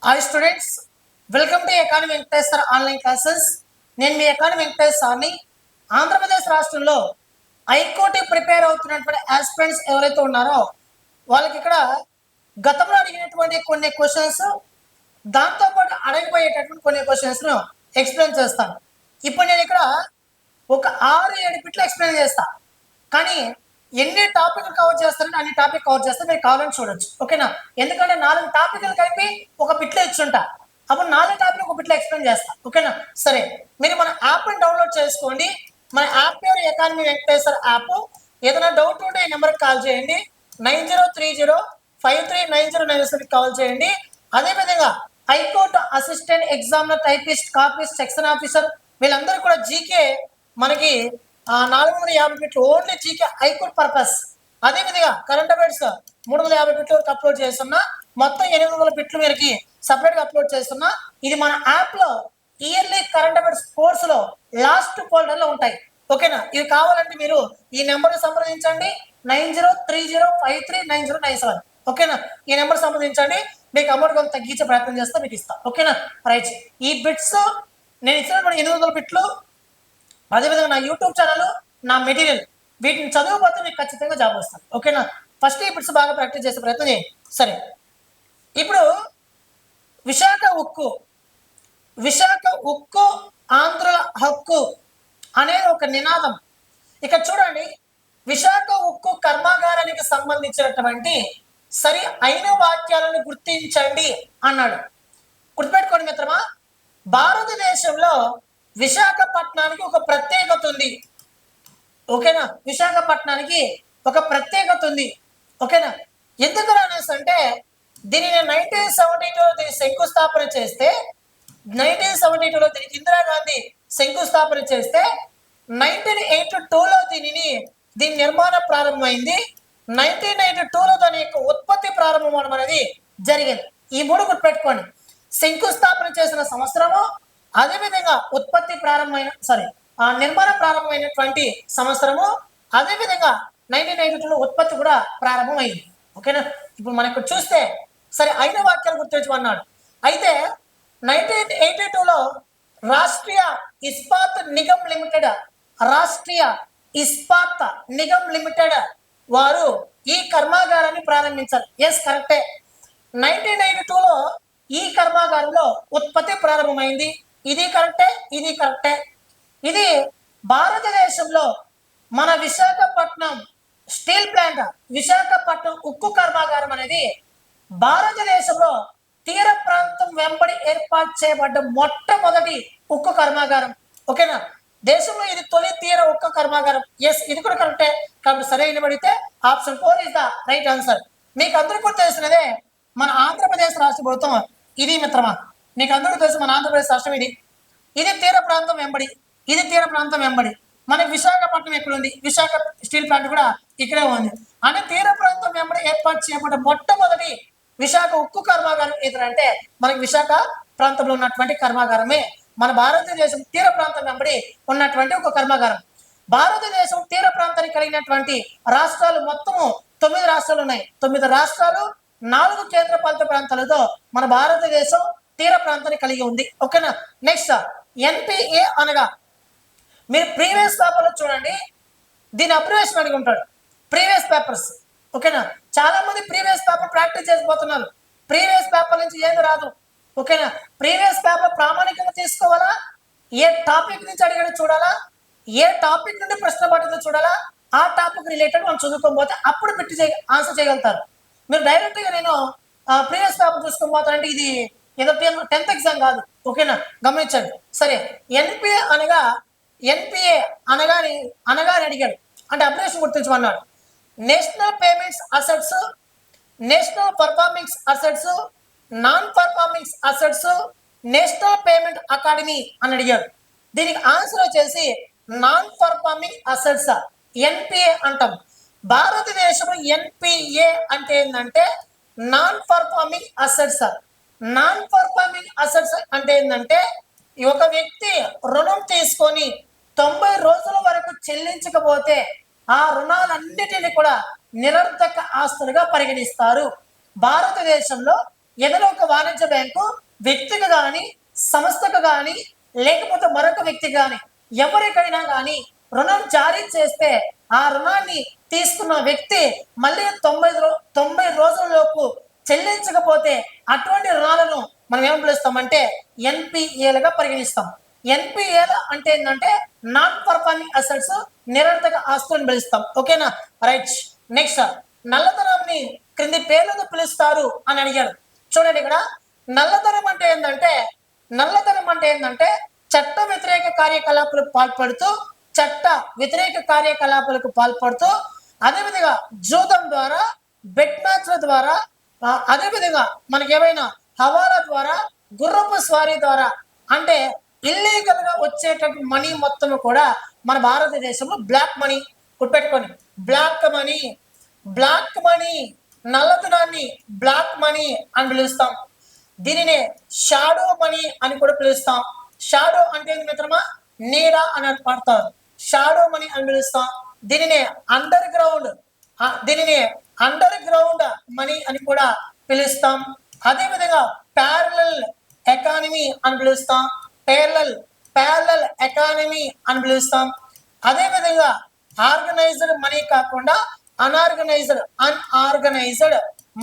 Hi students, welcome to academy Venkateswara online classes. నేను మీ academy వెంకటేశ్వర్ని. Andhra Pradesh రాష్ట్రంలో high court prepare అవుతున్నటువంటి aspirants ఎవరైతే ఉన్నారో వాళ్ళకి ఇక్కడ గతంలో అడిగినటువంటి కొన్ని క్వశ్చన్స్, దాంతోపాటు అడగబోయేటటువంటి కొన్ని క్వశ్చన్స్ను ఎక్స్ప్లెయిన్ చేస్తాను. ఇప్పుడు నేను ఇక్కడ ఒక 6-7 బిట్లు ఎక్స్ప్లెయిన్ చేస్తాను, కానీ ఎన్ని టాపిక్లు కవర్ చేస్తారంటే అన్ని టాపిక్ కవర్ చేస్తే మీరు కావాలని చూడొచ్చు. ఓకేనా? ఎందుకంటే 4 టాపిక్లు కలిపి ఒక బిట్లో ఇచ్చుంటా, అప్పుడు 4 టాపిక్ ఒక బిట్లో ఎక్స్ప్లెయిన్ చేస్తా. ఓకేనా? సరే, మీరు మన యాప్ని డౌన్లోడ్ చేసుకోండి. మన యాప్ పేరు అకాడమీ వెంకటేశ్వర యాప్. ఏదైనా డౌట్ ఉంటే ఈ నెంబర్కి కాల్ చేయండి. 9030539097కి కాల్ చేయండి. అదేవిధంగా high court assistant examiner, typist, copyist, section officer వీళ్ళందరూ కూడా జీకే మనకి 450 బిట్లు ఓన్లీ జీకే హైకోర్టు పర్పస్. అదేవిధంగా కరెంట్ అఫైర్స్ 350 బిట్ల వరకు అప్లోడ్ చేస్తున్నా. మొత్తం 800 బిట్లు వీరికి సపరేట్గా అప్లోడ్ చేస్తున్నా. ఇది మన యాప్లో ఇయర్లీ కరెంట్ అఫైర్స్ కోర్సులో లాస్ట్ ఫోల్డర్లో ఉంటాయి. ఓకేనా? ఇవి కావాలంటే మీరు ఈ నెంబర్ని సంప్రదించండి, 9030539097. ఓకేనా? ఈ నెంబర్ సంప్రదించండి. మీకు అమౌంట్ కొంత తగ్గించే ప్రయత్నం చేస్తే మీకు ఇస్తాను. ఓకేనా? రైట్. ఈ బిట్స్ నేను ఇచ్చినటువంటి 800 బిట్లు, అదేవిధంగా నా యూట్యూబ్ ఛానల్, నా మెటీరియల్, వీటిని చదువుపోతే మీకు ఖచ్చితంగా జాబ్ వస్తుంది. ఓకేనా? ఫస్ట్ ఈ బిట్స్ బాగా ప్రాక్టీస్ చేసే ప్రయత్నం చేయండి. సరే, ఇప్పుడు విశాఖ ఉక్కు ఆంధ్రుల హక్కు అనేది ఒక నినాదం. ఇక్కడ చూడండి, విశాఖ ఉక్కు కర్మాగారానికి సంబంధించినటువంటి సరి అయిన వాక్యాలను గుర్తించండి అన్నాడు. గుర్తుపెట్టుకోండి మిత్రమా, భారతదేశంలో విశాఖపట్నానికి ఒక ప్రత్యేకత ఉంది. ఓకేనా? విశాఖపట్నానికి ఒక ప్రత్యేకత ఉంది. ఓకేనా? ఎందుకు అనేసి అంటే దీనిని 1972లో దీన్ని శంకుస్థాపన చేస్తే, 1972లో దీనికి ఇందిరాగాంధీ శంకుస్థాపన చేస్తే, 1982లో దీని నిర్మాణం ప్రారంభమైంది. 1992లో దాని యొక్క ఉత్పత్తి ప్రారంభం అవడం అనేది జరిగింది. ఈ 3 గుర్తుపెట్టుకోండి. శంకుస్థాపన చేసిన సంవత్సరము, అదేవిధంగా ఉత్పత్తి నిర్మాణం ప్రారంభమైనటువంటి సంవత్సరము, అదేవిధంగా 1992లో ఉత్పత్తి కూడా ప్రారంభమైంది. ఓకేనా? ఇప్పుడు మనకు చూస్తే సరే అయిన వాక్యాలు గుర్తించమన్నాడు. అయితే 1982లో రాష్ట్రీయ ఇస్పాత్ నిగమ్ లిమిటెడ్ వారు ఈ కర్మాగారాన్ని ప్రారంభించారు. ఎస్, కరెక్టే. 1992లో ఈ కర్మాగారంలో ఉత్పత్తి ప్రారంభమైంది. ఇది కరెక్టే. ఇది భారతదేశంలో మన విశాఖపట్నం స్టీల్ ప్లాంట్, విశాఖపట్నం ఉక్కు కర్మాగారం అనేది భారతదేశంలో తీర ప్రాంతం వెంబడి ఏర్పాటు చేయబడ్డ మొట్టమొదటి ఉక్కు కర్మాగారం. ఓకేనా? దేశంలో ఇది తొలి తీర ఉక్కు కర్మాగారం. ఎస్, ఇది కూడా కరెక్టే. కాబట్టి సరైన పడితే option 4 is the right answer. మీకు అందరికీ కూడా తెలిసినదే, మన ఆంధ్రప్రదేశ్ రాష్ట్ర ప్రభుత్వం ఇది మిత్రమా. మీకు అందరికీ తెలుసు, మన ఆంధ్రప్రదేశ్ రాష్ట్రం ఇది తీర ప్రాంతం వెంబడి. మనకి విశాఖపట్నం ఎక్కడ ఉంది? విశాఖ స్టీల్ ప్లాంట్ కూడా ఇక్కడే ఉంది. అంటే తీర ప్రాంతం వెంబడి ఏర్పాటు చేయబడ్డ మొట్టమొదటి విశాఖ ఉక్కు కర్మాగారం ఏదంటే మనకి విశాఖ ప్రాంతంలో ఉన్నటువంటి కర్మాగారమే మన భారతదేశం తీర ప్రాంతం వెంబడి ఉన్నటువంటి ఒక కర్మాగారం. భారతదేశం తీర ప్రాంతానికి కలిగినటువంటి రాష్ట్రాలు మొత్తము 9 రాష్ట్రాలు ఉన్నాయి. 9 రాష్ట్రాలు, 4 కేంద్ర పాలిత ప్రాంతాలతో మన భారతదేశం తీర ప్రాంతాన్ని కలిగి ఉంది. ఓకేనా? నెక్స్ట్, ఎన్పిఏ అనగా మీరు ప్రీవియస్ పేపర్లో చూడండి, దీని అబ్రివేషన్ అడిగి ఉంటాడు. Previous papers. ఓకేనా? చాలా మంది ప్రీవియస్ పేపర్ ప్రాక్టీస్ చేసిపోతున్నారు. ప్రీవియస్ పేపర్ నుంచి ఏమి రాదు. ఓకేనా? ప్రీవియస్ పేపర్ ప్రామాణికంగా తీసుకోవాలా, ఏ టాపిక్ నుంచి అడిగాడో చూడాలా, ఏ టాపిక్ నుండి ప్రశ్న పడుతుందో చూడాలా, ఆ టాపిక్ రిలేటెడ్ మనం చదువుకోకపోతే అప్పుడు పెట్టి ఆన్సర్ చేయగలుగుతారు. మీరు డైరెక్ట్గా నేను ప్రీవియస్ పేపర్ చూసుకోబోతానంటే ఇది ఏదో 10th ఎగ్జామ్ కాదు. ఓకేనా? గమనించండి. సరే, ఎన్పిఏ అనగా అడిగాడు. అంటే అబ్రివేషన్ గుర్తించమన్నాడు. National payments assets, national performings assets, non performings assets, national payment academy అని అడిగాడు. దీనికి ఆన్సర్ వచ్చేసి నాన్ పర్ఫార్మింగ్ అసెట్స్, ఎన్పిఏ అంటాం. భారతదేశంలో ఎన్పిఏ అంటే ఏంటంటే non performing assets. Non performing assets అంటే ఏంటంటే ఒక వ్యక్తి రుణం తీసుకొని 90 రోజుల వరకు చెల్లించకపోతే ఆ రుణాలన్నిటిని కూడా నిరర్థక ఆస్తులుగా పరిగణిస్తారు. భారతదేశంలో ఏదైనా ఒక వాణిజ్య బ్యాంకు వ్యక్తికి కానీ సంస్థకు కానీ లేకపోతే మరొక వ్యక్తి కానీ ఎవరికైనా కానీ రుణం జారీ చేస్తే ఆ రుణాన్ని తీసుకున్న వ్యక్తి మళ్ళీ 90 రోజులలోపు చెల్లించకపోతే అటువంటి రుణాలను మనం ఏం పిలుస్తామంటే ఎన్పిఏలుగా పరిగణిస్తాం. ఎన్పిఏల అంటే ఏంటంటే నాన్ పర్ఫార్మింగ్ అసెట్స్, నిరర్థక ఆస్తులను పిలుస్తాం. ఓకేనా, రైట్. నెక్స్ట్, నల్లధనాన్ని క్రింది పేర్లతో పిలుస్తారు అని అడిగారు. చూడండి, ఇక్కడ నల్లధనం అంటే ఏంటంటే చట్ట వ్యతిరేక కార్యకలాపాలకు పాల్పడుతూ అదేవిధంగా జూదం ద్వారా, బెట్ మ్యాచ్ల ద్వారా, అదేవిధంగా మనకి ఏమైనా హవాలా ద్వారా, గుర్రపు స్వారీ ద్వారా అంటే ఇల్లీగల్ గా వచ్చేటటువంటి మనీ మొత్తం కూడా మన భారతదేశంలో బ్లాక్ మనీ, గుర్తుపెట్టుకోండి, బ్లాక్ మనీ నల్లధనాన్ని బ్లాక్ మనీ అని పిలుస్తాం. దీనినే షాడో మనీ అని కూడా పిలుస్తాం. షాడో అంటే మిత్రమా నీడ అని పడతారు, షాడో మనీ అని పిలుస్తాం. దీనినే అండర్ గ్రౌండ్ మనీ అని కూడా పిలుస్తాం. అదేవిధంగా ప్యారలల్ ఎకానమీ అని పిలుస్తాం. ప్యారలల్ ఎకానమీ అని పిలుస్తాం. అదేవిధంగా ఆర్గనైజ్డ్ మనీ కాకుండా అన్ఆర్గనైజ్డ్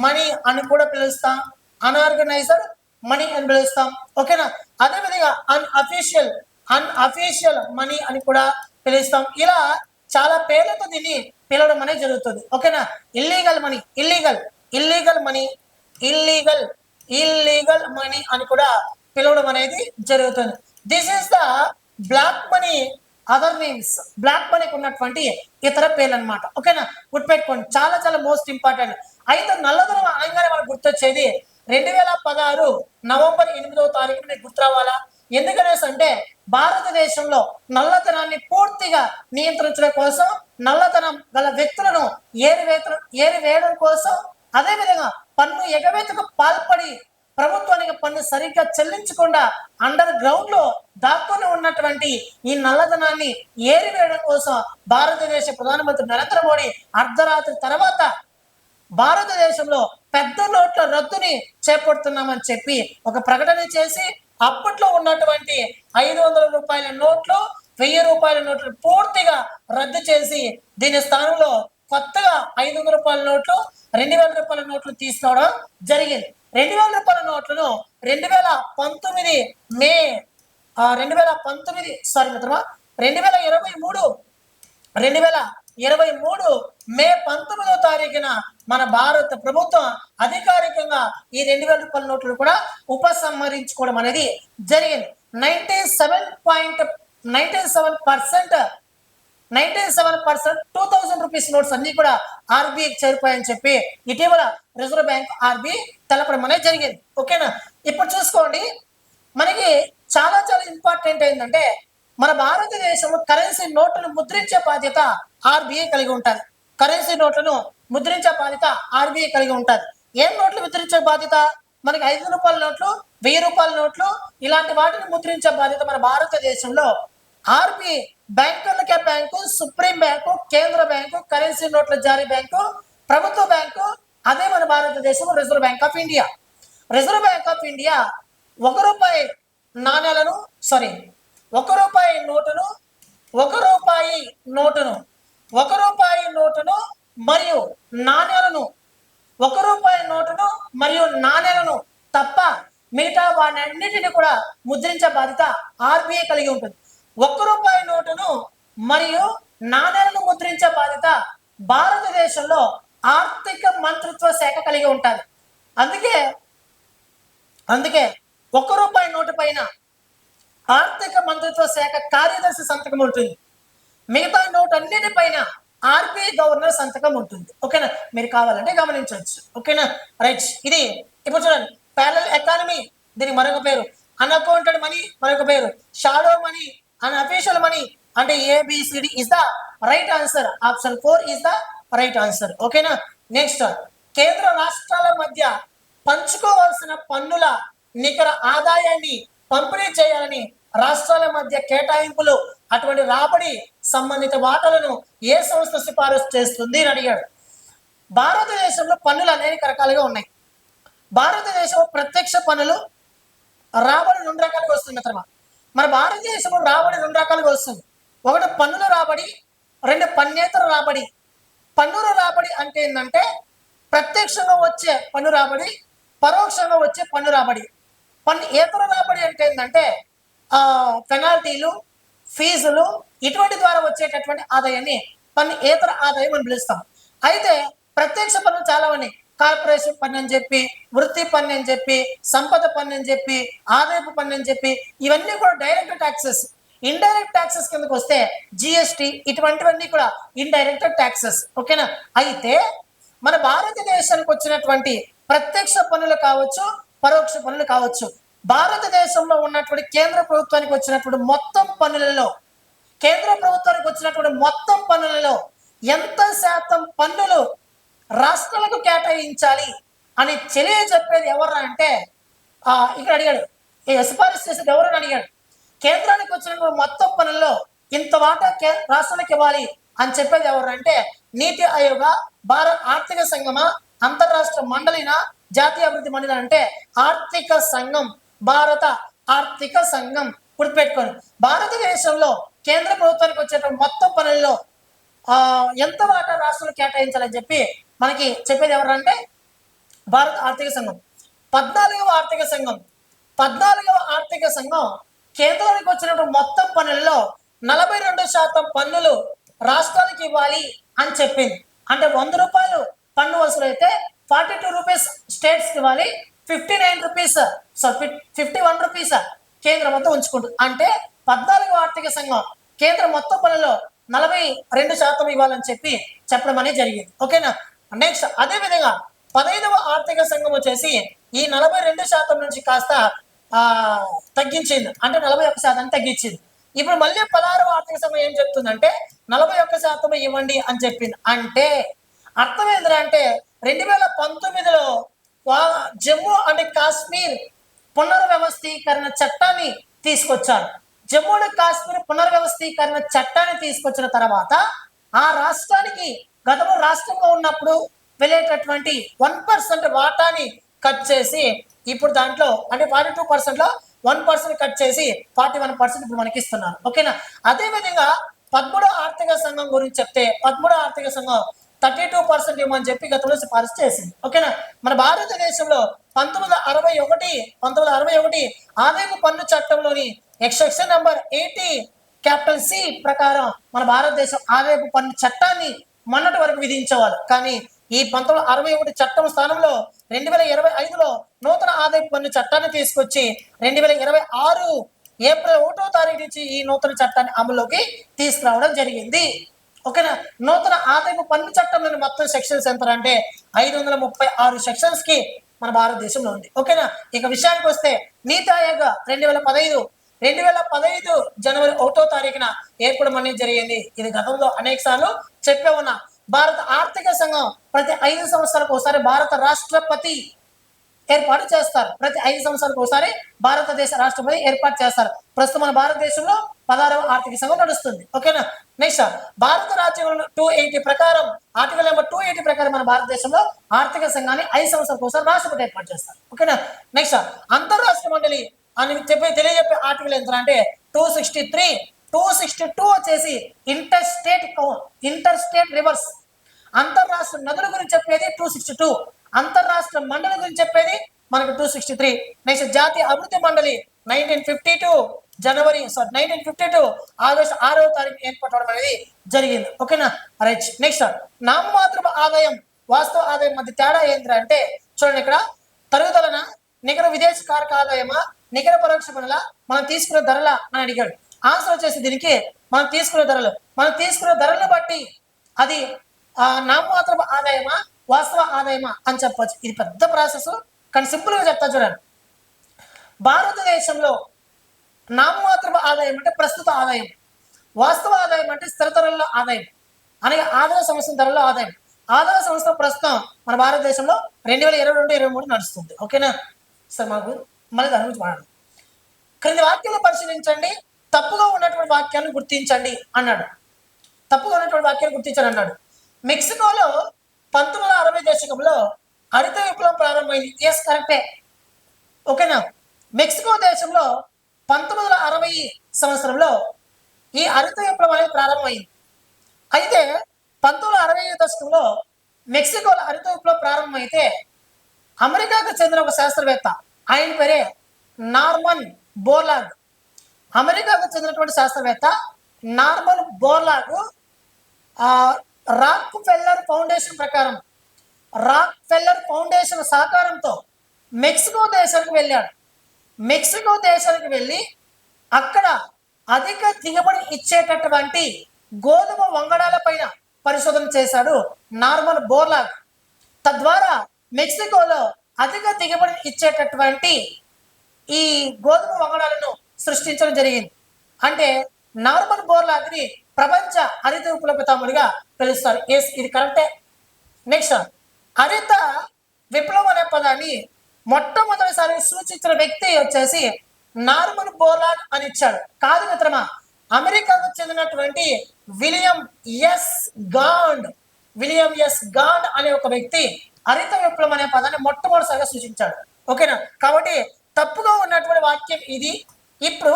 మనీ అని కూడా పిలుస్తాం. ఓకేనా. అదేవిధంగా అన్అఫీషియల్ మనీ అని కూడా పిలుస్తాం. ఇలా చాలా పేర్లతో దీన్ని పిలవడం అనేది జరుగుతుంది. ఓకేనా. ఇల్లీగల్ మనీ అని కూడా పిలవడం అనేది జరుగుతుంది. This is the black money other names. Black మనీకి ఉన్నటువంటి ఇతర పేర్లు అనమాట. ఓకేనా, గుర్తుపెట్టుకోండి, చాలా చాలా మోస్ట్ ఇంపార్టెంట్. అయితే నల్లధనం అనగానే మనకు గుర్తొచ్చేది 2016 నవంబర్ 8వ తారీఖున మీకు గుర్తు రావాలా? ఎందుకనేసి అంటే భారతదేశంలో నల్లధనాన్ని పూర్తిగా నియంత్రించడం కోసం, నల్లధనం గల వ్యక్తులను ఏరివేయడం కోసం, అదేవిధంగా పన్ను ఎగవేతకు పాల్పడి ప్రభుత్వానికి పన్ను సరిగ్గా చెల్లించకుండా అండర్ గ్రౌండ్ లో దాక్కుని ఉన్నటువంటి ఈ నల్లధనాన్ని ఏరివేయడం కోసం భారతదేశ ప్రధానమంత్రి నరేంద్ర మోడీ అర్ధరాత్రి తర్వాత భారతదేశంలో పెద్ద నోట్ల రద్దుని చేపడుతున్నామని చెప్పి ఒక ప్రకటన చేసి అప్పట్లో ఉన్నటువంటి 500 రూపాయల నోట్లు, 1000 రూపాయల నోట్లు పూర్తిగా రద్దు చేసి దీని స్థానంలో కొత్తగా 500 రూపాయల నోట్లు, 2000 రూపాయల నోట్లు తీసుకోవడం జరిగింది. 2000 రూపాయల నోట్లను 2023 మే 19వ తారీఖున మన భారత ప్రభుత్వం అధికారికంగా ఈ 2000 రూపాయల నోట్లు కూడా ఉపసంహరించుకోవడం అనేది జరిగింది. 97% 2000 రూపీస్ నోట్స్ అన్ని కూడా ఆర్బీఐకి చేరిపోయాయని చెప్పి ఇటీవల రిజర్వ్ బ్యాంక్ ఆర్బీఐ తెలపడం అనేది జరిగింది. ఓకేనా. ఇప్పుడు చూసుకోండి, మనకి చాలా చాలా ఇంపార్టెంట్ ఏంటంటే మన భారతదేశంలో కరెన్సీ నోట్లను ముద్రించే బాధ్యత ఆర్బీఐ కలిగి ఉంటుంది. ఏం నోట్లు ముద్రించే బాధ్యత? మనకి 5 రూపాయల నోట్లు, 1000 రూపాయల నోట్లు ఇలాంటి వాటిని ముద్రించే బాధ్యత మన భారతదేశంలో ఆర్బీఐ, బ్యాంకులకే బ్యాంకు, సుప్రీం బ్యాంకు, కేంద్ర బ్యాంకు, కరెన్సీ నోట్ల జారీ బ్యాంకు, ప్రభుత్వ బ్యాంకు, అదే మన భారతదేశం రిజర్వ్ బ్యాంక్ ఆఫ్ ఇండియా. 1 రూపాయి నాణ్యాలను మరియు నాణ్యాలను తప్ప మిగతా వాటన్నిటిని కూడా ముద్రించే బాధ్యత ఆర్బీఐ కలిగి ఉంటుంది. 1 రూపాయి నోటును మరియు నాణ్యాలను ముద్రించే బాధ్యత భారతదేశంలో ఆర్థిక మంత్రిత్వ శాఖ కలిగి ఉంటుంది. అందుకే 1 రూపాయి నోటు పైన ఆర్థిక మంత్రిత్వ శాఖ కార్యదర్శి సంతకం ఉంటుంది. మిగతా నోటు అన్నిటిపైన ఆర్బీఐ గవర్నర్ సంతకం ఉంటుంది. ఓకేనా, మీరు కావాలంటే గమనించవచ్చు. ఓకేనా, రైట్. ఇది ఇప్పుడు చూడండి, ప్యారలల్ ఎకానమీ దీనికి మరొక పేరు, అన్అకౌంటెడ్ మనీ మరొక పేరు, షాడో మనీ, అన్అఫీషియల్ మనీ. అంటే ABCD is the right answer. Option 4 is the right answer. ఓకేనా. నెక్స్ట్, కేంద్ర రాష్ట్రాల మధ్య పంచుకోవాల్సిన పన్నుల నికర ఆదాయాన్ని పంపిణీ చేయాలని రాష్ట్రాల మధ్య కేటాయింపులు, అటువంటి రాబడి సంబంధిత వాటాలను ఏ సంస్థ సిఫారసు చేస్తుంది అని అడిగాడు. భారతదేశంలో పన్నులు అనేక రకాలుగా ఉన్నాయి. భారతదేశం ప్రత్యక్ష పన్నులు రాబడి రెండు రకాలుగా వస్తుంది మిత్రమా. మన భారతదేశంలో రాబడి రెండు రకాలుగా వస్తుంది. ఒకటి పన్నుల రాబడి, రెండు పన్నేతర రాబడి. పన్నుల రాబడి అంటే ఏంటంటే ప్రత్యక్షంగా వచ్చే పన్ను రాబడి, పరోక్షంగా వచ్చే పన్ను రాబడి. పన్ను ఏతర రాబడి అంటే ఏంటంటే పెనాల్టీలు, ఫీజులు ఇటువంటి ద్వారా వచ్చేటటువంటి ఆదాయాన్ని పన్ను ఏతర ఆదాయం అని పిలుస్తాం. అయితే ప్రత్యక్ష పన్నులు చాలా ఉన్నాయి. కార్పొరేషన్ పన్ను అని చెప్పి, వృత్తి పన్ను అని చెప్పి, సంపద పన్ను అని చెప్పి, ఆదాయపు పన్ను అని చెప్పి, ఇవన్నీ కూడా డైరెక్ట్ ట్యాక్సెస్. ఇండైరెక్ట్ ట్యాక్సెస్ కిందకు వస్తే జిఎస్టి ఇటువంటివన్నీ కూడా ఇండైరెక్ట్ ట్యాక్సెస్. ఓకేనా. అయితే మన భారతదేశానికి వచ్చినటువంటి ప్రత్యక్ష పన్నులు కావచ్చు, పరోక్ష పన్నులు కావచ్చు, భారతదేశంలో ఉన్నటువంటి కేంద్ర ప్రభుత్వానికి వచ్చినటువంటి మొత్తం పన్నులలో, కేంద్ర ప్రభుత్వానికి వచ్చినటువంటి మొత్తం పన్నులలో ఎంత శాతం పన్నులు రాష్ట్రాలకు కేటాయించాలి అని తెలియజెప్పేది ఎవరు అంటే ఇక్కడ అడిగాడు, సిఫారసు చేసేది ఎవరని అడిగాడు. కేంద్రానికి వచ్చినటువంటి మొత్తం పన్నుల్లో ఇంత వాటా రాష్ట్రాలకు ఇవ్వాలి అని చెప్పేది ఎవరు అంటే నీతి ఆయోగ, భారత ఆర్థిక సంఘమా, అంతర్రాష్ట్ర మండలినా, జాతీయ అభివృద్ధి మండలి అంటే ఆర్థిక సంఘం, భారత ఆర్థిక సంఘం. గుర్తుపెట్టుకోండి, భారతదేశంలో కేంద్ర ప్రభుత్వానికి వచ్చేటువంటి మొత్తం పనుల్లో ఎంత వాటా రాష్ట్రాలు కేటాయించాలని చెప్పి మనకి చెప్పేది ఎవరంటే భారత ఆర్థిక సంఘం. 14వ ఆర్థిక సంఘం, 14వ ఆర్థిక సంఘం కేంద్రానికి వచ్చినటువంటి మొత్తం పన్నుల్లో 42% పన్నులు రాష్ట్రానికి ఇవ్వాలి అని చెప్పింది. అంటే 100 రూపాయలు పన్ను వసూలు అయితే 42 రూపీస్ స్టేట్స్కి ఇవ్వాలి, 59 రూపీస్ 51 రూపీస్ కేంద్రం మొత్తం ఉంచుకుంటుంది. అంటే 14వ ఆర్థిక సంఘం కేంద్రం మొత్తం పనుల్లో 42% ఇవ్వాలని చెప్పి చెప్పడం అనేది జరిగింది. ఓకేనా. నెక్స్ట్ అదేవిధంగా 15వ ఆర్థిక సంఘం వచ్చేసి ఈ 42% నుంచి కాస్త తగ్గించింది, అంటే 41% తగ్గించింది. ఇప్పుడు మళ్ళీ 16వ ఆర్థిక సంఘం ఏం చెప్తుందంటే 41% ఇవ్వండి అని చెప్పింది. అంటే అర్థం ఏంటంటే 2019లో జమ్మూ అండ్ కాశ్మీర్ పునర్వ్యవస్థీకరణ చట్టాన్ని తీసుకొచ్చారు. జమ్మూ అండ్ కాశ్మీర్ పునర్వ్యవస్థీకరణ చట్టాన్ని తీసుకొచ్చిన తర్వాత ఆ రాష్ట్రానికి గతంలో రాష్ట్రంలో ఉన్నప్పుడు వెళ్ళేటటువంటి 1% వాటాని కట్ చేసి ఇప్పుడు దాంట్లో అంటే 42%లో 1% కట్ చేసి 41% ఇప్పుడు మనకి ఇస్తున్నారు. ఓకేనా. అదేవిధంగా 13వ ఆర్థిక సంఘం గురించి చెప్తే 13వ ఆర్థిక సంఘం 32% ఇవ్వమని చెప్పి గతంలో సిఫారసు చేసింది. ఓకేనా. మన భారతదేశంలో 1961 ఆదాయపు పన్ను చట్టంలోని సెక్షన్ నెంబర్ 80 క్యాపిటల్ సి ప్రకారం మన భారతదేశం ఆదాయపు పన్ను చట్టాన్ని మొన్నటి వరకు విధించేవాళ్ళు. కానీ ఈ 1961 చట్టం స్థానంలో 2025లో నూతన ఆదాయపు పన్ను చట్టాన్ని తీసుకొచ్చి 2026 ఏప్రిల్ 1వ తారీఖు నుంచి ఈ నూతన చట్టాన్ని అమలులోకి తీసుకురావడం జరిగింది. ఓకేనా. నూతన ఆదాయపు పన్ను చట్టంలోని మొత్తం సెక్షన్స్ ఎంత అంటే 536 సెక్షన్స్ కి మన భారతదేశంలో ఉంది. ఓకేనా. ఇక విషయానికి వస్తే నీతి ఆయోగ్ 2015 జనవరి 1వ తారీఖున ఏర్పడడం అనేది జరిగింది. ఇది గతంలో అనేక సార్లు చెప్పే ఉన్నా. భారత ఆర్థిక సంఘం ప్రతి 5 సంవత్సరాలకు ఒకసారి భారత రాష్ట్రపతి ఏర్పాటు చేస్తారు. ప్రతి 5 సంవత్సరాలకు ఒకసారి భారతదేశ రాష్ట్రపతి ఏర్పాటు చేస్తారు. ప్రస్తుతం మన భారతదేశంలో 16వ ఆర్థిక సంఘం నడుస్తుంది. ఓకేనా. నెక్స్ట్ భారత రాజ్యాంగం 280 ప్రకారం, ఆర్టికల్ నెంబర్ 280 ప్రకారం మన భారతదేశంలో ఆర్థిక సంఘాన్ని 5 సంవత్సరాలకు ఒకసారి రాష్ట్రపతి ఏర్పాటు చేస్తారు. ఓకేనా. నెక్స్ట్ అంతర్రాష్ట్ర మండలి అని తెలియజెప్పే ఆర్టికల్ ఎంత అంటే 263, 262 వచ్చేసి ఇంటర్ స్టేట్ రివర్స్. అంతర్రాష్ట్ర నదుల గురించి చెప్పేది 262, అంతర్రాష్ట్ర మండలి గురించి చెప్పేది మనకు 263. నెక్స్ట్ జాతీయ అభివృద్ధి మండలి 1952 ఆగస్టు 6వ తారీఖు ఏర్పడడం అనేది జరిగింది. ఓకేనా. రైట్. నెక్స్ట్ నామమాత్రపు ఆదాయం, వాస్తవ ఆదాయం మధ్య తేడా ఏంటంటే చూడండి, ఇక్కడ తరుగుదలన, నికర విదేశీ కారక ఆదాయమా, నికర పరోక్ష పనుల, మనం తీసుకున్న ధరల అని అడిగాడు. ఆన్సర్ వచ్చేసి దీనికి మనం తీసుకున్న ధరలను బట్టి అది నామమాత్రపు ఆదాయమా, వాస్తవ ఆదాయమా అని చెప్పవచ్చు. ఇది పెద్ద ప్రాసెస్, కానీ సింపుల్గా చెప్తా చూడండి. భారతదేశంలో నామమాత్రపు ఆదాయం అంటే ప్రస్తుత ఆదాయం, వాస్తవ ఆదాయం అంటే స్థిర ధరల్లో ఆదాయం, అనగా ఆదాయ సంవత్సరం ధరల్లో ఆదాయం. ఆదాయ సంవత్సరం ప్రస్తుతం మన భారతదేశంలో 2022-23 నడుస్తుంది. ఓకేనా. సార్ మాకు మళ్ళీ దాని గురించి మాట్లాడు. క్రింది వాక్యాలను పరిశీలించండి, తప్పుగా ఉన్నటువంటి వాక్యాలను గుర్తించండి అన్నాడు. తప్పుగా ఉన్నటువంటి వాక్యాలు గుర్తించండి అన్నాడు. మెక్సికోలో 1960 దశకంలో హరిత విప్లవం ప్రారంభమైంది. ఎస్ కరెక్టే. ఓకేనా. మెక్సికో దేశంలో 1960 సంవత్సరంలో ఈ హరిత విప్లవం అనేది ప్రారంభమైంది. అయితే 1960 దశకంలో మెక్సికోలో హరిత విప్లవం ప్రారంభమైతే అమెరికాకు చెందిన ఒక శాస్త్రవేత్త, ఆయన పేరే నార్మన్ బోర్లాగ్. అమెరికాకు చెందినటువంటి శాస్త్రవేత్త నార్మన్ బోర్లాగ్ రాక్ ఫెల్లర్ ఫౌండేషన్ ప్రకారం, రాక్ ఫెల్లర్ ఫౌండేషన్ సహకారంతో మెక్సికో దేశానికి వెళ్ళాడు. మెక్సికో దేశానికి వెళ్ళి అక్కడ అధిక దిగుబడి ఇచ్చేటటువంటి గోధుమ వంగడాల పైన పరిశోధన చేశాడు నార్మన్ బోర్లాగ్. తద్వారా మెక్సికోలో అధిక దిగుబడి ఇచ్చేటటువంటి ఈ గోధుమ వంగడాలను సృష్టించడం జరిగింది. అంటే నార్మన్ బోర్లాగ్ని ప్రపంచ హరిత విప్లవ పితామహుడిగా పిలుస్తారు. ఎస్, ఇది కరెక్టే. నెక్స్ట్, హరిత విప్లవం అనే పదాన్ని మొట్టమొదటిసారి సూచించిన వ్యక్తి వచ్చేసి నార్మన్ బోర్లాగ్ అని ఇచ్చాడు. కాదు మిత్రమా, అమెరికాకు చెందినటువంటి విలియం ఎస్ గాండ్ అనే ఒక వ్యక్తి హరిత విప్లవం అనే పదాన్ని మొట్టమొదటిసారిగా సూచించాడు. ఓకేనా. కాబట్టి తప్పుగా ఉన్నటువంటి వాక్యం ఇది. ఇప్పుడు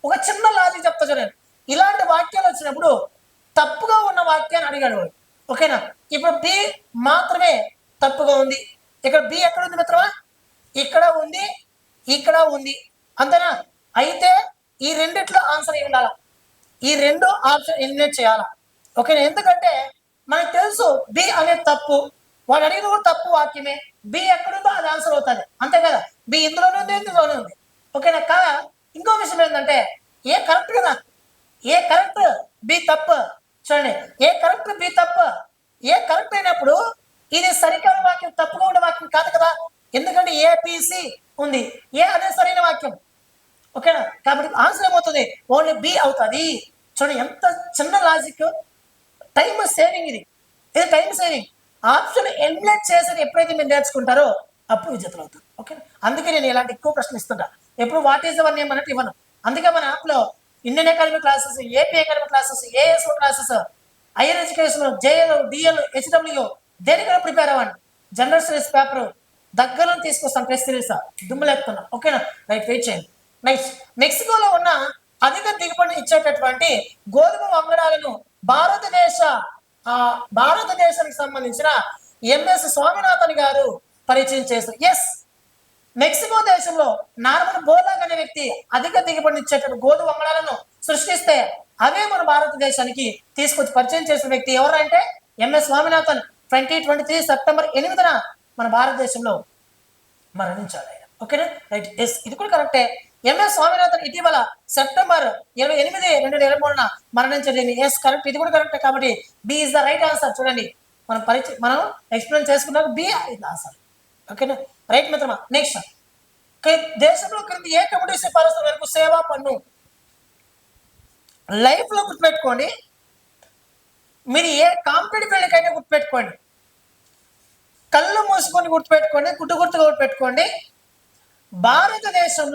ఒక చిన్న లాజిక్ చెప్తా చూడండి. ఇలాంటి వాక్యాలు వచ్చినప్పుడు తప్పుగా ఉన్న వాక్యాన్ని అడిగాడు. ఓకేనా. ఇప్పుడు బి మాత్రమే తప్పుగా ఉంది. ఇక్కడ బి ఎక్కడ ఉంది మిత్రమా? ఇక్కడ ఉంది, ఇక్కడ ఉంది, అంతేనా? అయితే ఈ రెండిట్లో ఆన్సర్ ఏమి ఉండాలా? ఈ రెండు ఆప్షన్ ఎలిమినేట్ చేయాలా? ఓకేనా. ఎందుకంటే మనకు తెలుసు బి అనేది తప్పు, వాడు అడిగిన కూడా తప్పు వాక్యమే. బి ఎక్కడుందో అది ఆన్సర్ అవుతుంది, అంతే కదా. బి ఇందులోనే ఉంది, ఇందులోనే ఉంది. ఓకేనా. కాదా? ఇంకో విషయం ఏంటంటే ఏ కరెక్ట్ కదా, ఏ కరెక్ట్ బి తప్పు. చూడండి, ఏ కరెక్ట్ బి తప్పు. ఏ కరెక్ట్ అయినప్పుడు ఇది సరికాని వాక్యం, తప్పుగా ఉండే వాక్యం కాదు కదా. ఎందుకంటే ఏపీసీ ఉంది, ఏ అదే సరైన వాక్యం. ఓకేనా. కాబట్టి ఆన్సర్ ఏమవుతుంది? ఓన్లీ బి అవుతుంది. చూడండి ఎంత చిన్న లాజిక్, టైం సేవింగ్ ఇది టైం సేవింగ్. ఆప్షన్ ఎలిమినేట్ చేసేది ఎప్పుడైతే మీరు నేర్చుకుంటారో అప్పుడు విజేతలు అవుతారు. ఓకే. అందుకే నేను ఇలాంటి ఎక్కువ ప్రశ్నలు ఇస్తుంటా. ఎప్పుడు వాట్ ఈస్ అవర్ నేమ్ అన్నట్టు ఇవ్వను. అందుకే మన యాప్లో Indian academy classes, AP academy classes, ASO classes, higher education, JL, DL, HW దేనికైనా ప్రిపేర్ అవ్వండి. జనరల్ స్టడీస్ పేపర్ దగ్గరలో తీసుకొస్తాను, టెస్ట్ సిరీస్ దుమ్ములేపుతున్నా. ఓకేనా. రైట్, వెయిట్ చేయండి. నెక్స్ట్, మెక్సికోలో ఉన్న అధిక దిగుబడి ఇచ్చేటటువంటి గోధుమ వంగడాలను భారతదేశానికి సంబంధించిన ఎంఎస్ స్వామినాథన్ గారు పరిచయం చేస్తారు. ఎస్, మెక్సికో దేశంలో నార్మన్ బోర్లాగ్ అనే వ్యక్తి అధిక దిగుబడి ఇచ్చేటటువంటి గోధుమ వంగడాలను సృష్టిస్తే అవే మన భారతదేశానికి తీసుకొచ్చి పరిచయం చేసిన వ్యక్తి ఎవరంటే ఎంఎస్ స్వామినాథన్. 2023 సెప్టెంబర్ 8న మన భారతదేశంలో మరణించాడు ఆయన. ఓకేనా. రైట్, ఎస్, ఇది కూడా కరెక్టే. ఎంఎస్ స్వామినాథన్ ఇటీవల సెప్టెంబర్ 28, 2023న మరణించలేదు. ఎస్, కరెక్ట్, ఇది కూడా కరెక్టే. కాబట్టి B is the right answer. చూడండి, మనం ఎక్స్ప్లెయిన్ చేసుకున్నాక బి ఇస్ ఆన్సర్. ఓకేనా. రైట్ మిత్రమా. నెక్స్ట్, దేశంలో క్రింది ఏ కమిటీ సిఫారసు వరకు సేవా పన్ను? లైఫ్ లో గుర్తుపెట్టుకోండి, మీరు ఏ కాంపిటేటివ్ ఫీల్డ్కైనా గుర్తుపెట్టుకోండి, కళ్ళు మూసుకొని గుర్తుపెట్టుకోండి, గుర్తుగా గుర్తుపెట్టుకోండి. భారతదేశం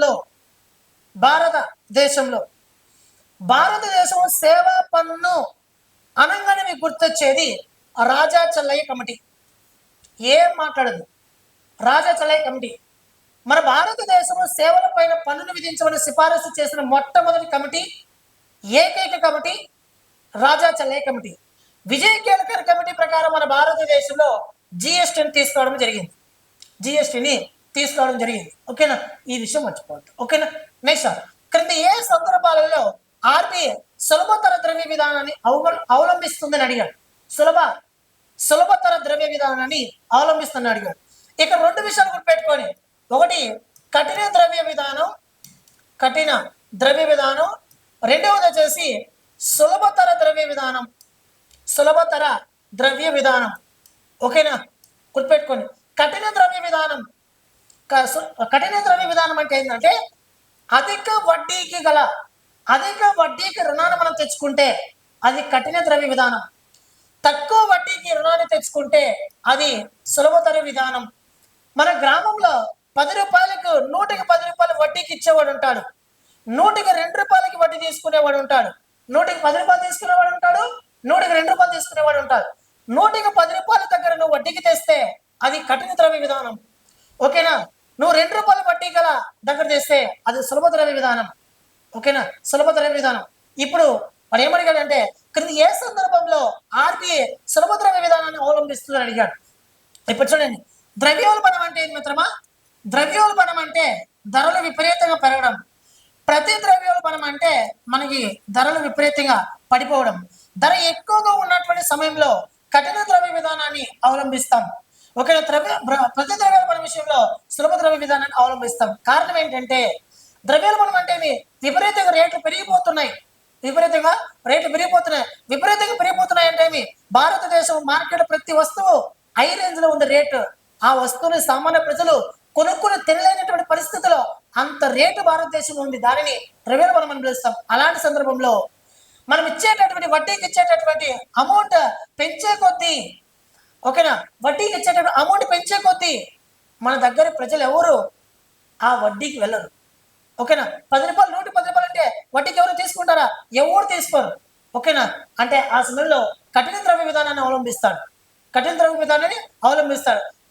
సేవా పన్ను అనగానే మీకు గుర్తొచ్చేది రాజా చెల్లయ్య కమిటీ. ఏం మాట్లాడదు, రాజా చెల్లయ్య కమిటీ. మన భారతదేశంలో సేవల పైన పన్నును విధించమని సిఫారసు చేసిన మొట్టమొదటి కమిటీ, ఏకైక కమిటీ రాజా చెల్లయ్య కమిటీ. విజయ్ కేల్కర్ కమిటీ ప్రకారం మన భారతదేశంలో జిఎస్టీని తీసుకురావడం జరిగింది. ఓకేనా. ఈ విషయం మర్చిపోవద్దు. ఓకేనా. నెక్స్ట్, క్రింద ఏ సందర్భాలలో ఆర్బీఐ సులభతర ద్రవ్య విధానాన్ని అవలంబిస్తుందని అడిగాడు. సులభతర ద్రవ్య విధానాన్ని అవలంబిస్తుందని అడిగాడు. ఇక్కడ రెండు విషయాలు గుర్తుపెట్టుకొని, ఒకటి కఠిన ద్రవ్య విధానం, రెండవది వచ్చేసి సులభతర ద్రవ్య విధానం. ఓకేనా. గుర్తుపెట్టుకోండి, కఠిన ద్రవ్య విధానం అంటే ఏంటంటే అధిక వడ్డీకి రుణాన్ని మనం తెచ్చుకుంటే అది కఠిన ద్రవ్య విధానం. తక్కువ వడ్డీకి రుణాన్ని తెచ్చుకుంటే అది సులభతర విధానం. మన గ్రామంలో 10 రూపాయలకు 100కి 10 రూపాయలు వడ్డీకి ఇచ్చేవాడు ఉంటాడు, 100కి 2 రూపాయలకి వడ్డీ తీసుకునేవాడు ఉంటాడు, 100కి 10 రూపాయలు తీసుకునేవాడు ఉంటాడు, 100కి 2 రూపాయలు తీసుకునేవాడు ఉంటాడు. 100కి 10 రూపాయల దగ్గర నువ్వు వడ్డీకి తెస్తే అది కఠిన ద్రవ్య విధానం. ఓకేనా? నువ్వు ₹2 వడ్డీ గల దగ్గర చేస్తే అది సులభ ద్రవ్య విధానం. ఓకేనా? సులభ ద్రవ్య విధానం. ఇప్పుడు వాడు ఏమడిగాడంటే క్రింది ఏ సందర్భంలో ఆర్బీఐ సులభ ద్రవ్య విధానాన్ని అవలంబిస్తుందని అడిగాడు. ఇప్పుడు చూడండి, ద్రవ్యోల్బణం అంటే ఏంటి మిత్రమా? ద్రవ్యోల్బణం అంటే ధరలు విపరీతంగా పెరగడం. ప్రతి ద్రవ్యోల్బణం అంటే మనకి ధరలు విపరీతంగా పడిపోవడం. ధర ఎక్కువగా ఉన్నటువంటి సమయంలో కఠిన ద్రవ్య విధానాన్ని అవలంబిస్తాం. ఓకేనా? ప్రతి ద్రవ్యోల్బణం విషయంలో సులభ ద్రవ్య విధానాన్ని అవలంబిస్తాం. కారణం ఏంటంటే ద్రవ్యోల్బణం అంటే విపరీతంగా రేట్లు పెరిగిపోతున్నాయి. విపరీతంగా పెరిగిపోతున్నాయి అంటే భారతదేశం మార్కెట్ ప్రతి వస్తువు హై రేంజ్ లో ఉంది రేటు. ఆ వస్తువుని సామాన్య ప్రజలు కొనుక్కుని తినలేనటువంటి పరిస్థితిలో అంత రేటు భారతదేశంలో ఉంది. దానిని ద్రవ్యోల్బణం అని పిలుస్తాం. అలాంటి సందర్భంలో మనం ఇచ్చేటటువంటి వడ్డీకి ఇచ్చేటటువంటి అమౌంట్ పెంచే కొద్దీ, ఓకేనా, వడ్డీకి ఇచ్చేటటువంటి అమౌంట్ పెంచే కొద్దీ మన దగ్గర ప్రజలు ఎవరు ఆ వడ్డీకి వెళ్ళరు. ఓకేనా? ₹10 ₹110 అంటే వడ్డీకి ఎవరు తీసుకుంటారా? ఎవరు తీసుకోరు. ఓకేనా? అంటే ఆ సమయంలో కఠిన ద్రవ్య విధానాన్ని అవలంబిస్తాడు.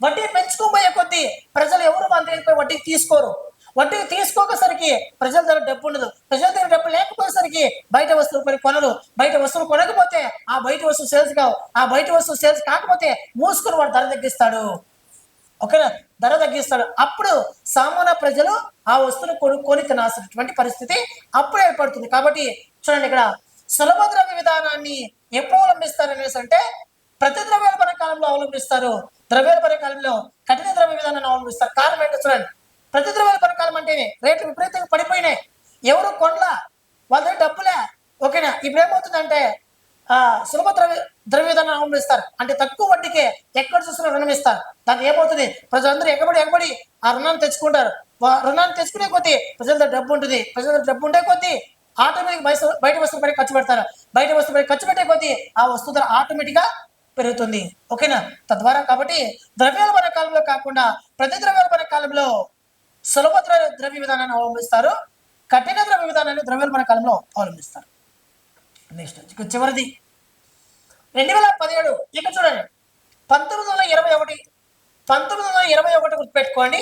వడ్డీ పెంచుకోబోయే కొద్దీ ప్రజలు ఎవరు మన దగ్గర వడ్డీకి తీసుకోరు. వడ్డీకి తీసుకోకసరికి ప్రజల దగ్గర డబ్బు ఉండదు. ప్రజల దగ్గర డబ్బు లేకపోయేసరికి బయట వస్తువులు కొని కొనరు. బయట వస్తువులు కొనకపోతే ఆ బయట వస్తువు సేల్స్ కావు. ఆ బయట వస్తువు సేల్స్ కాకపోతే మూసుకుని వాడు ధర తగ్గిస్తాడు. ఓకేనా? ధర తగ్గిస్తాడు. అప్పుడు సామాన్య ప్రజలు ఆ వస్తువును కొనుక్కొని తినాల్సినటువంటి పరిస్థితి అప్పుడు ఏర్పడుతుంది. కాబట్టి చూడండి, ఇక్కడ సులభ ద్రవ్య విధానాన్ని ఎప్పుడు అవలంబిస్తారు అనేసి అంటే ప్రతి ద్రవ్యోల్బణ కాలంలో అవలంబిస్తారు. ద్రవ్యోల్బణ కాలంలో కఠిన ద్రవ్య విధానాన్ని అవలంబిస్తారు. కారణం ఏంటో చూడండి, ప్రతి ద్రవ్యోల్బణ కాలం అంటేనే రేట్లు విపరీతంగా పడిపోయినాయి. ఎవరు కొనలా, వాళ్ళ దగ్గర డబ్బులే. ఓకేనా? ఇప్పుడు ఏమవుతుందంటే సులభ ద్రవ్య విధానాన్ని అవలంబిస్తారు. అంటే తక్కువ వడ్డీకే ఎక్కడ చూసినా రుణం ఇస్తారు. దానికి ఏమవుతుంది, ప్రజలందరూ ఎగబడి ఆ రుణాన్ని తెచ్చుకుంటారు. రుణాన్ని తెచ్చుకునే కొద్దీ ప్రజల దగ్గర డబ్బు ఉంటుంది. ప్రజల దగ్గర డబ్బు ఉండే కొద్దీ ఆటోమేటిక్ బయట వస్తువు పై ఖర్చు పెడతారు. బయట వస్తువు పై ఖర్చు పెట్టే కొద్దీ ఆ వస్తువు ధర ఆటోమేటిక్ గా పెరుగుతుంది. ఓకేనా? తద్వారా కాబట్టి ద్రవ్యోల్బణ కాలంలో కాకుండా ప్రతి ద్రవ్యోల్బణ కాలంలో సులభ ద్రవ్య విధానాన్ని అవలంబిస్తారు. కఠిన ద్రవ్య విధానాన్ని ద్రవ్యోల్బణ కాలంలో అవలంబిస్తారు. నెక్స్ట్ చివరిది 2017. ఇక చూడండి, 1921 గుర్తుపెట్టుకోండి.